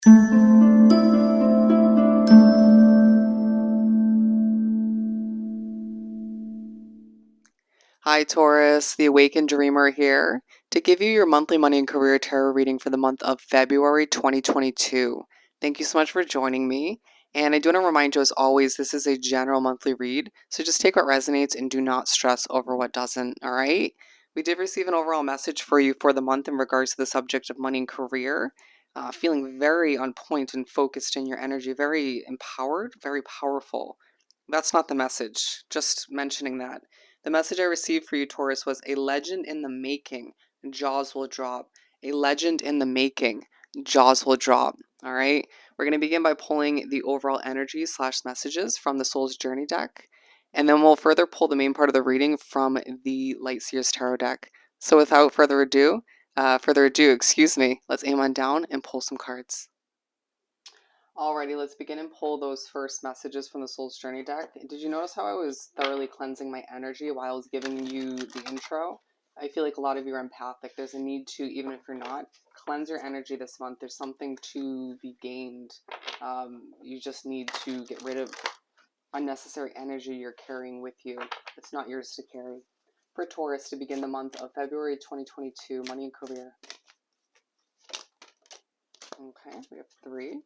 Hi, Taurus, the Awakened Dreamer here to give you your monthly money and career tarot reading for the month of February 2022. Thank you so much for joining me. And I do want to remind you, as always, this is a general monthly read, so just take what resonates and do not stress over what doesn't, all right? We did receive an overall message for you for the month in regards to the subject of money and career. Feeling very on point and focused in your energy, very empowered, very powerful. That's not the message, just mentioning that. The message I received for you, Taurus, was a legend in the making, jaws will drop. A legend in the making, jaws will drop. All right. We're going to begin by pulling the overall energy / messages from the Soul's Journey deck. And then we'll further pull the main part of the reading from the Light Seers Tarot deck. So without further ado, excuse me, let's aim on down and pull some cards. Alrighty, let's begin and pull those first messages from the Soul's Journey deck. Did you notice how I was thoroughly cleansing my energy while I was giving you the intro? I feel like a lot of you are empathic. There's a need to, even if you're not, cleanse your energy this month. There's something to be gained. You just need to get rid of unnecessary energy you're carrying with you. It's not yours to carry. For Taurus, to begin the month of February 2022, money and career. Okay, we have 3.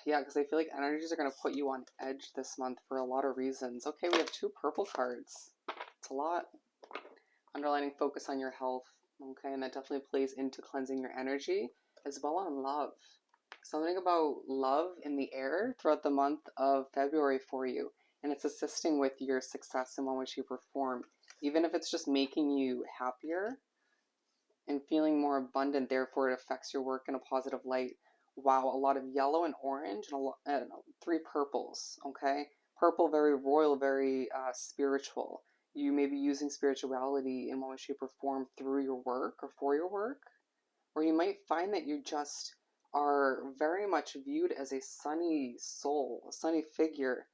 Yeah, because I feel like energies are going to put you on edge this month for a lot of reasons. Okay, we have 2 purple cards. It's a lot. Underlining focus on your health. Okay, and that definitely plays into cleansing your energy, as well on love. Something about love in the air throughout the month of February for you, and it's assisting with your success in one way, shape, or form. Even if it's just making you happier and feeling more abundant, therefore it affects your work in a positive light. Wow, a lot of yellow and orange and 3 purples, okay? Purple, very royal, very spiritual. You may be using spirituality in one way, shape, or form through your work or for your work. Or you might find that you just are very much viewed as a sunny soul, a sunny figure,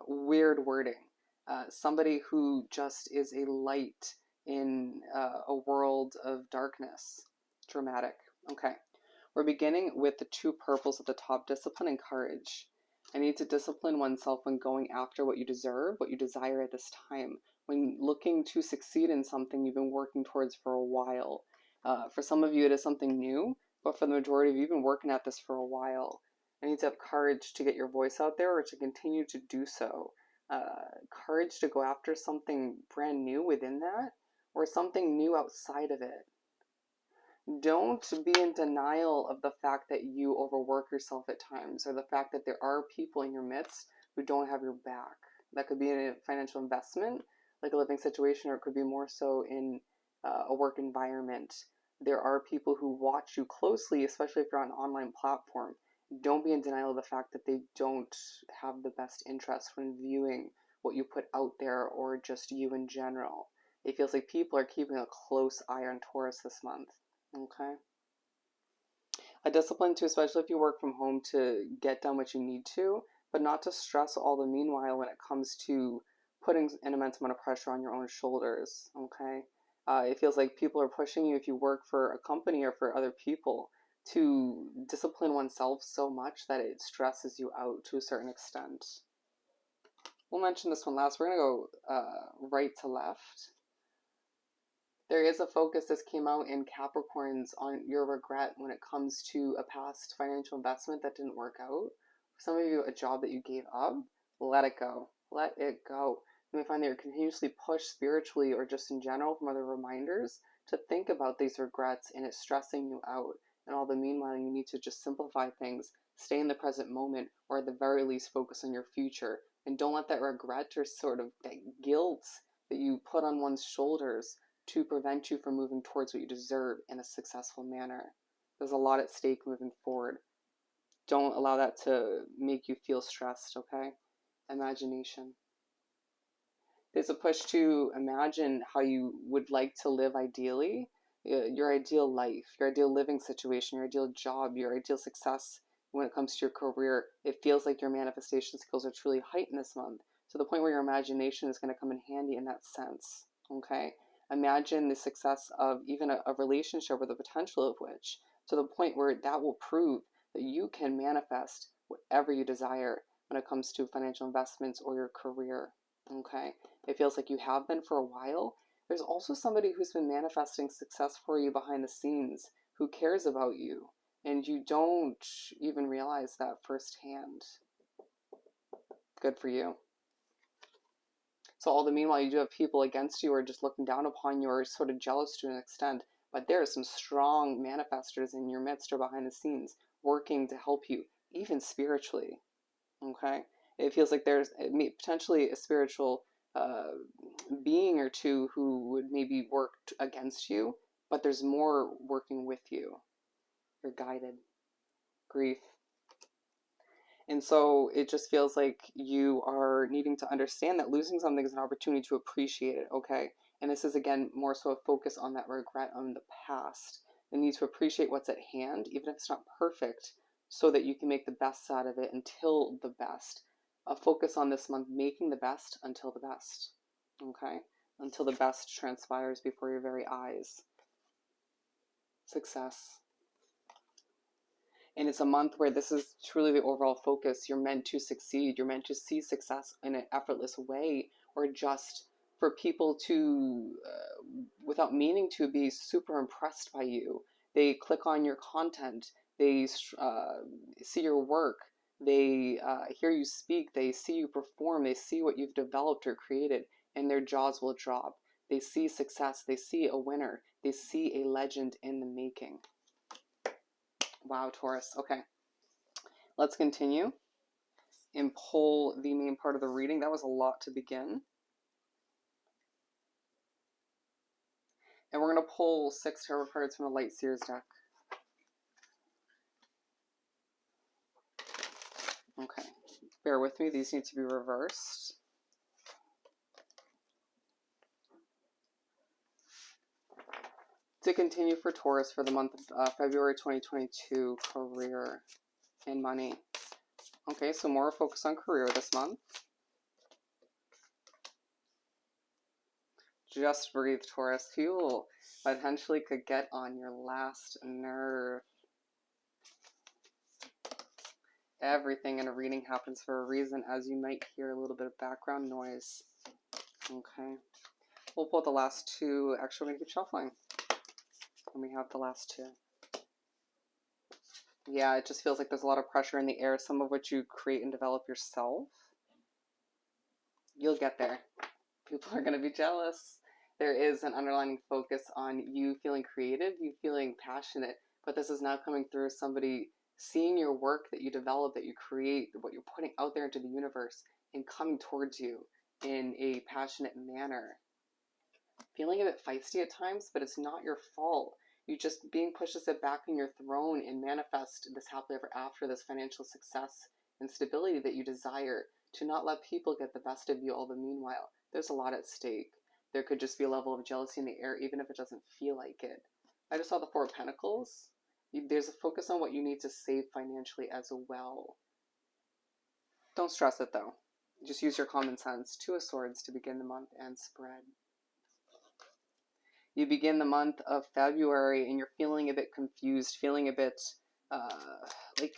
weird wording. Somebody who just is a light in a world of darkness. Dramatic. Okay. We're beginning with the 2 purples at the top, discipline and courage. I need to discipline oneself when going after what you deserve, what you desire at this time. When looking to succeed in something you've been working towards for a while. For some of you, it is something new, but for the majority of you, you've been working at this for a while. I need to have courage to get your voice out there or to continue to do so. Courage to go after something brand new within that or something new outside of it. Don't be in denial of the fact that you overwork yourself at times or the fact that there are people in your midst who don't have your back. That could be in a financial investment, like a living situation, or it could be more so in a work environment. There are people who watch you closely, especially if you're on an online platform. Don't be in denial of the fact that they don't have the best interest when viewing what you put out there or just you in general. It feels like people are keeping a close eye on Taurus this month. Okay. A discipline too, especially if you work from home, to get done what you need to, but not to stress all the meanwhile when it comes to putting an immense amount of pressure on your own shoulders. Okay. It feels like people are pushing you if you work for a company or for other people to discipline oneself so much that it stresses you out to a certain extent. We'll mention this one last. We're going to go right to left. There is a focus that came out in Capricorns on your regret when it comes to a past financial investment that didn't work out. For some of you, a job that you gave up, let it go. Let it go. You may find that you're continuously pushed spiritually or just in general from other reminders to think about these regrets, and it's stressing you out. And all the meanwhile, you need to just simplify things, stay in the present moment, or at the very least focus on your future. And don't let that regret or sort of that guilt that you put on one's shoulders to prevent you from moving towards what you deserve in a successful manner. There's a lot at stake moving forward. Don't allow that to make you feel stressed, okay? Imagination. There's a push to imagine how you would like to live ideally, your ideal life, your ideal living situation, your ideal job, your ideal success when it comes to your career. It feels like your manifestation skills are truly heightened this month, to the point where your imagination is going to come in handy in that sense, okay? Imagine the success of even a relationship or the potential of which. to the point where that will prove that you can manifest whatever you desire when it comes to financial investments or your career. Okay? It feels like you have been for a while. There's also somebody who's been manifesting success for you behind the scenes who cares about you, and you don't even realize that firsthand. Good for you. So all the meanwhile, you do have people against you or just looking down upon you or sort of jealous to an extent, but there are some strong manifestors in your midst or behind the scenes working to help you, even spiritually. Okay? It feels like there's potentially a spiritual being or two who would maybe work against you, but there's more working with you. You're guided. Grief. And so it just feels like you are needing to understand that losing something is an opportunity to appreciate it, okay? And this is, again, more so a focus on that regret on the past. The need to appreciate what's at hand, even if it's not perfect, so that you can make the best out of it until the best. A focus on this month, making the best until the best, okay? Until the best transpires before your very eyes. Success. And it's a month where this is truly the overall focus. You're meant to succeed. You're meant to see success in an effortless way, or just for people to, without meaning to, be super impressed by you. They click on your content. They see your work. They hear you speak. They see you perform. They see what you've developed or created, and their jaws will drop. They see success. They see a winner. They see a legend in the making. Wow, Taurus. Okay, let's continue and pull the main part of the reading. That was a lot to begin. And we're going to pull 6 tarot cards from the Light Seers deck. Okay, bear with me. These need to be reversed. To continue for Taurus for the month of February 2022, career and money. Okay, so more focus on career this month. Just breathe, Taurus. Fuel potentially could get on your last nerve. Everything in a reading happens for a reason, as you might hear a little bit of background noise. Okay. We'll pull the last 2. Actually, we're going to keep shuffling. And we have the last 2. Yeah, it just feels like there's a lot of pressure in the air, some of which you create and develop yourself. You'll get there. People are going to be jealous. There is an underlying focus on you feeling creative, you feeling passionate, but this is now coming through somebody seeing your work that you develop, that you create, what you're putting out there into the universe, and coming towards you in a passionate manner. Feeling a bit feisty at times, but it's not your fault. You just being pushed to sit back on your throne and manifest this happily ever after, this financial success and stability that you desire, to not let people get the best of you all the meanwhile. There's a lot at stake. There could just be a level of jealousy in the air, even if it doesn't feel like it. I just saw the 4 of Pentacles. There's a focus on what you need to save financially as well. Don't stress it though. Just use your common sense. 2 of Swords to begin the month and spread. You begin the month of February and you're feeling a bit confused, feeling a bit like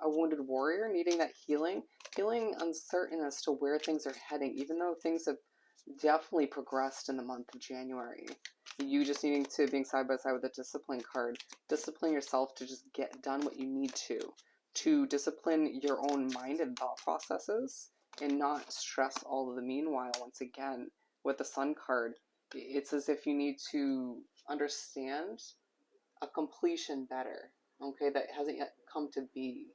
a wounded warrior, needing that healing, feeling uncertain as to where things are heading, even though things have definitely progressed in the month of January. You just needing to being side by side with the discipline card. Discipline yourself to just get done what you need to discipline your own mind and thought processes and not stress all of the meanwhile. Once again, with the Sun card, it's as if you need to understand a completion better, okay, that hasn't yet come to be.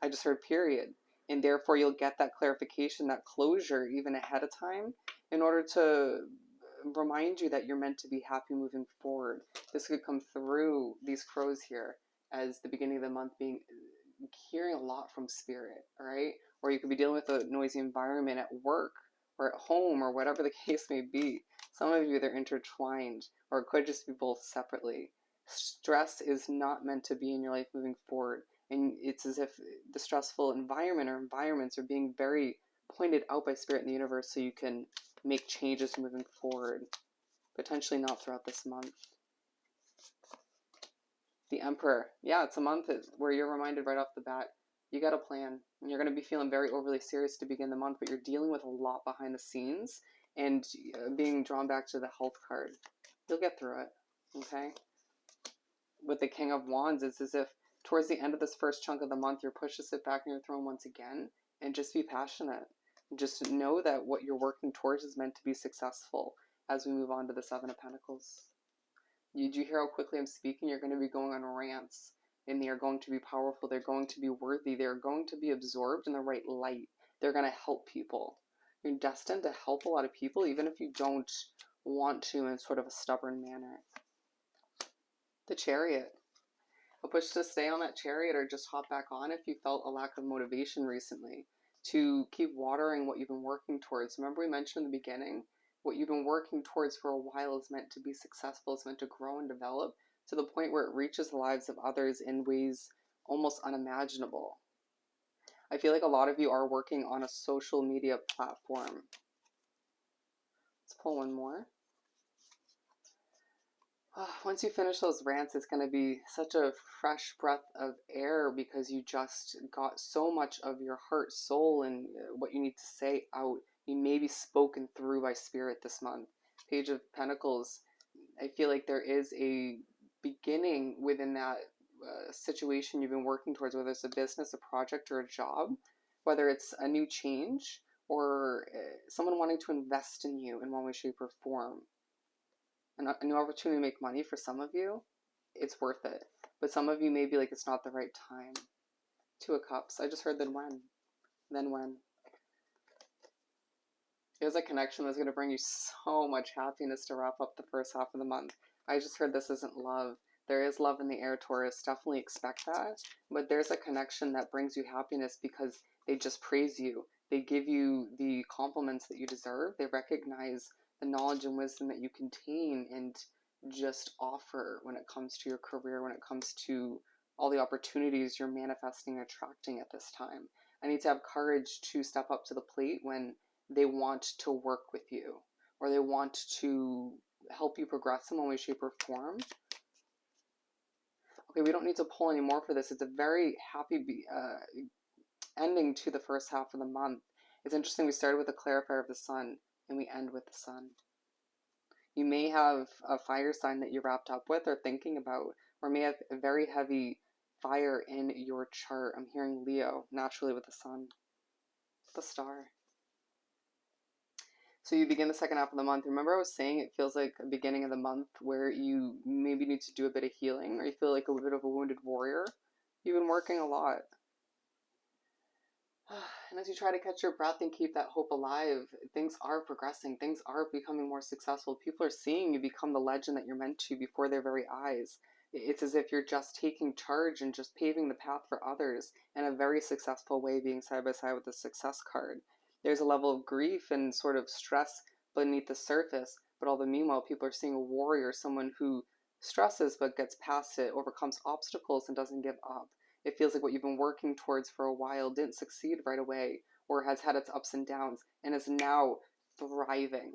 I just heard period. And therefore you'll get that clarification, that closure even ahead of time in order to remind you that you're meant to be happy moving forward. This could come through these crows here as the beginning of the month being hearing a lot from spirit, all right? Or you could be dealing with a noisy environment at work or at home or whatever the case may be. Some of you, they're intertwined, or it could just be both separately. Stress is not meant to be in your life moving forward. And it's as if the stressful environment or environments are being very pointed out by spirit in the universe so you can make changes moving forward. Potentially not throughout this month. The Emperor. Yeah, it's a month where you're reminded right off the bat, you got a plan. And you're going to be feeling very overly serious to begin the month, but you're dealing with a lot behind the scenes and being drawn back to the health card. You'll get through it, okay? With the King of Wands, it's as if towards the end of this first chunk of the month, you're pushed to sit back in your throne once again and just be passionate. Just know that what you're working towards is meant to be successful as we move on to the Seven of Pentacles. Do you hear how quickly I'm speaking? You're going to be going on rants, and they are going to be powerful. They're going to be worthy. They're going to be absorbed in the right light. They're going to help people. You're destined to help a lot of people, even if you don't want to in sort of a stubborn manner. The Chariot. A push to stay on that chariot or just hop back on if you felt a lack of motivation recently. To keep watering what you've been working towards. Remember we mentioned in the beginning, what you've been working towards for a while is meant to be successful. It's meant to grow and develop to the point where it reaches the lives of others in ways almost unimaginable. I feel like a lot of you are working on a social media platform. Let's pull one more. Once you finish those rants, it's going to be such a fresh breath of air because you just got so much of your heart, soul, and what you need to say out. You may be spoken through by spirit this month. Page of Pentacles, I feel like there is a beginning within that situation you've been working towards, whether it's a business, a project, or a job, whether it's a new change or someone wanting to invest in you in one way, shape, or form. A new opportunity to make money for some of you, it's worth it. But some of you may be like, it's not the right time. Two of Cups. I just heard then when. Then when. There's a connection that's going to bring you so much happiness to wrap up the first half of the month. I just heard this isn't love. There is love in the air, Taurus. Definitely expect that. But there's a connection that brings you happiness because they just praise you. They give you the compliments that you deserve. They recognize the knowledge and wisdom that you contain and just offer when it comes to your career, when it comes to all the opportunities you're manifesting and attracting at this time. I need to have courage to step up to the plate when they want to work with you or they want to help you progress in one way, shape, or form. Okay, we don't need to pull any more for this. It's a very happy ending to the first half of the month. It's interesting, we started with the clarifier of the sun and we end with the sun. You may have a fire sign that you're wrapped up with or thinking about, or may have a very heavy fire in your chart. I'm hearing Leo, naturally with the sun, the star. So you begin the second half of the month. Remember I was saying it feels like a beginning of the month where you maybe need to do a bit of healing or you feel like a bit of a wounded warrior. You've been working a lot. And as you try to catch your breath and keep that hope alive, things are progressing. Things are becoming more successful. People are seeing you become the legend that you're meant to before their very eyes. It's as if you're just taking charge and just paving the path for others in a very successful way, being side by side with the success card. There's a level of grief and sort of stress beneath the surface, but all the meanwhile, people are seeing a warrior, someone who stresses but gets past it, overcomes obstacles, and doesn't give up. It feels like what you've been working towards for a while didn't succeed right away or has had its ups and downs and is now thriving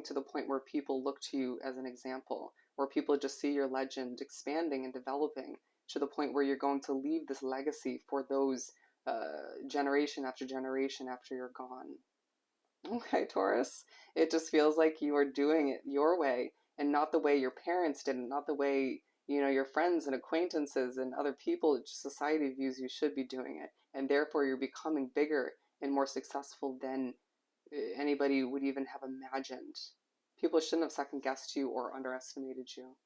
to the point where people look to you as an example, where people just see your legend expanding and developing to the point where you're going to leave this legacy for those generation after generation after you're gone. Okay, Taurus, it just feels like you are doing it your way and not the way your parents did, not the way your friends and acquaintances and other people, society views you should be doing it. And therefore you're becoming bigger and more successful than anybody would even have imagined. People shouldn't have second guessed you or underestimated you.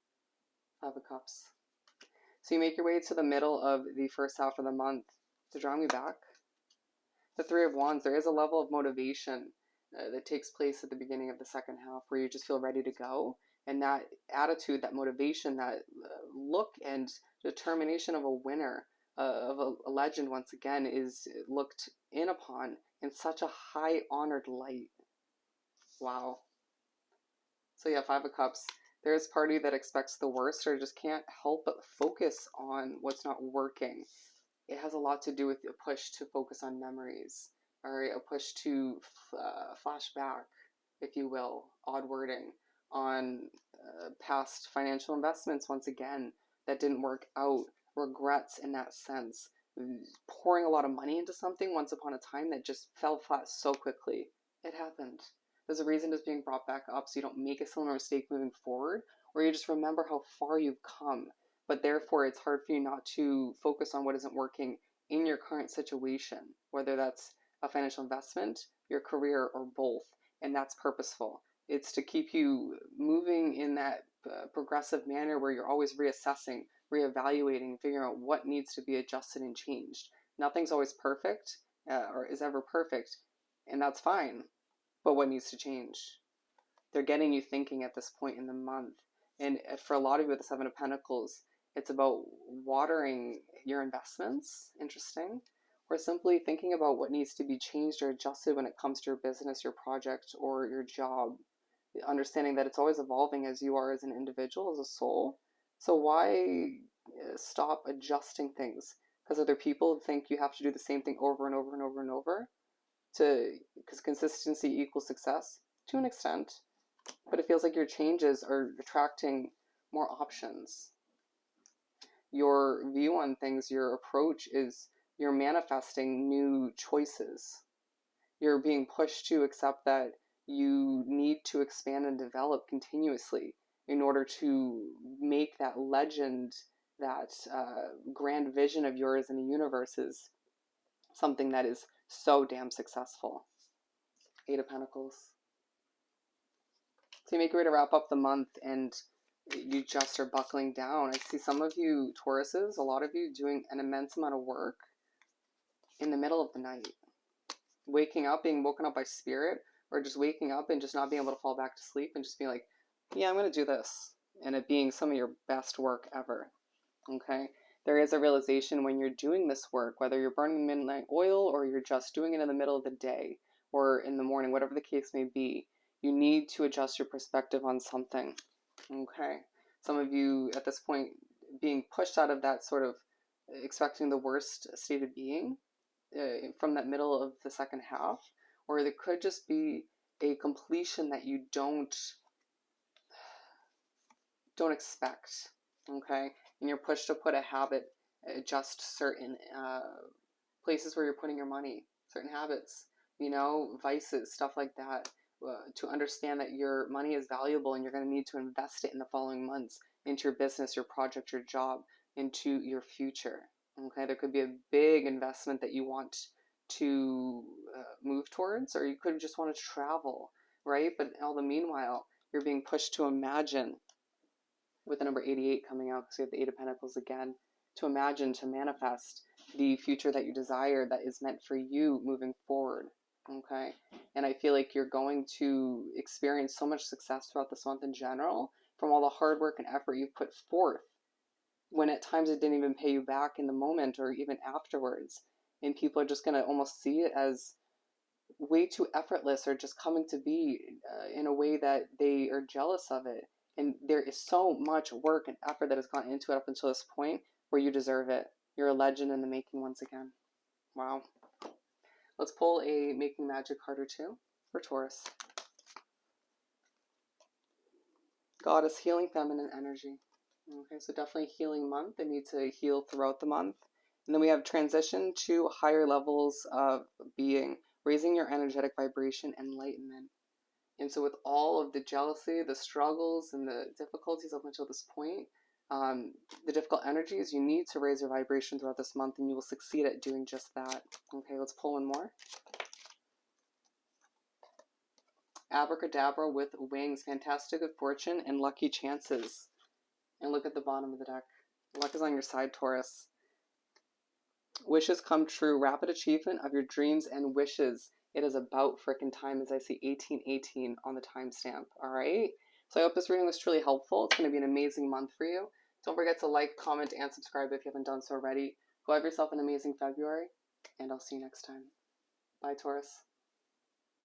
Five of Cups. So you make your way to the middle of the first half of the month. To draw me back, the Three of Wands, there is a level of motivation that takes place at the beginning of the second half where you just feel ready to go. And that attitude, that motivation, that look and determination of a winner, of a legend once again, is looked in upon in such a high honored light. Wow. So yeah, Five of Cups. There's a party that expects the worst or just can't help but focus on what's not working. It has a lot to do with a push to focus on memories, or a push to flash back, if you will, odd wording, on past financial investments once again, that didn't work out, regrets in that sense, pouring a lot of money into something once upon a time that just fell flat so quickly. It happened. There's a reason it's being brought back up so you don't make a similar mistake moving forward, or you just remember how far you've come. But therefore, it's hard for you not to focus on what isn't working in your current situation, whether that's a financial investment, your career, or both. And that's purposeful. It's to keep you moving in that progressive manner where you're always reassessing, reevaluating, figuring out what needs to be adjusted and changed. Nothing's always perfect or is ever perfect, and that's fine. But what needs to change? They're getting you thinking at this point in the month. And for a lot of you with the Seven of Pentacles, it's about watering your investments, interesting, or simply thinking about what needs to be changed or adjusted when it comes to your business, your project, or your job. Understanding that it's always evolving as you are as an individual, as a soul. So why stop adjusting things? Because other people think you have to do the same thing over and over and over and over, because consistency equals success to an extent. But it feels like your changes are attracting more options. Your view on things, your approach is you're manifesting new choices. You're being pushed to accept that you need to expand and develop continuously in order to make that legend, that grand vision of yours in the universe is something that is so damn successful. Eight of Pentacles. So you make your way to wrap up the month and you just are buckling down. I see some of you Tauruses, a lot of you doing an immense amount of work in the middle of the night. Waking up, being woken up by spirit, or just waking up and just not being able to fall back to sleep and just being like, yeah, I'm going to do this. And it being some of your best work ever. Okay? There is a realization when you're doing this work, whether you're burning midnight oil or you're just doing it in the middle of the day or in the morning, whatever the case may be, you need to adjust your perspective on something. Okay? Some of you at this point being pushed out of that sort of expecting the worst state of being from that middle of the second half, or there could just be a completion that you don't expect, okay? And you're pushed to put a habit, adjust certain places where you're putting your money, certain habits, you know, vices, stuff like that, to understand that your money is valuable and you're going to need to invest it in the following months into your business, your project, your job, into your future. Okay, there could be a big investment that you want to move towards, or you could just want to travel, right? But all the meanwhile, you're being pushed to imagine, with the number 88 coming out, because we have the Eight of Pentacles again, to imagine, to manifest the future that you desire that is meant for you moving forward. Okay, and I feel like you're going to experience so much success throughout this month in general from all the hard work and effort you've put forth, when at times it didn't even pay you back in the moment or even afterwards. And people are just going to almost see it as way too effortless or just coming to be in a way that they are jealous of it. And there is so much work and effort that has gone into it up until this point where you deserve it. You're a legend in the making once again. Wow. Let's pull a Making Magic card or two for Taurus. Goddess, healing feminine energy. Okay, so definitely healing month. They need to heal throughout the month. And then we have transition to higher levels of being, raising your energetic vibration, enlightenment. And so with all of the jealousy, the struggles, and the difficulties up until this point, the difficult energies, you need to raise your vibration throughout this month, and you will succeed at doing just that. Okay, let's pull one more. Abracadabra with wings, fantastic good fortune, and lucky chances. And look at the bottom of the deck. Luck is on your side, Taurus. Wishes come true. Rapid achievement of your dreams and wishes. It is about frickin' time, as I see 1818 on the timestamp. All right? So I hope this reading was truly helpful. It's going to be an amazing month for you. Don't forget to like, comment, and subscribe if you haven't done so already. Go have yourself an amazing February, and I'll see you next time. Bye, Taurus.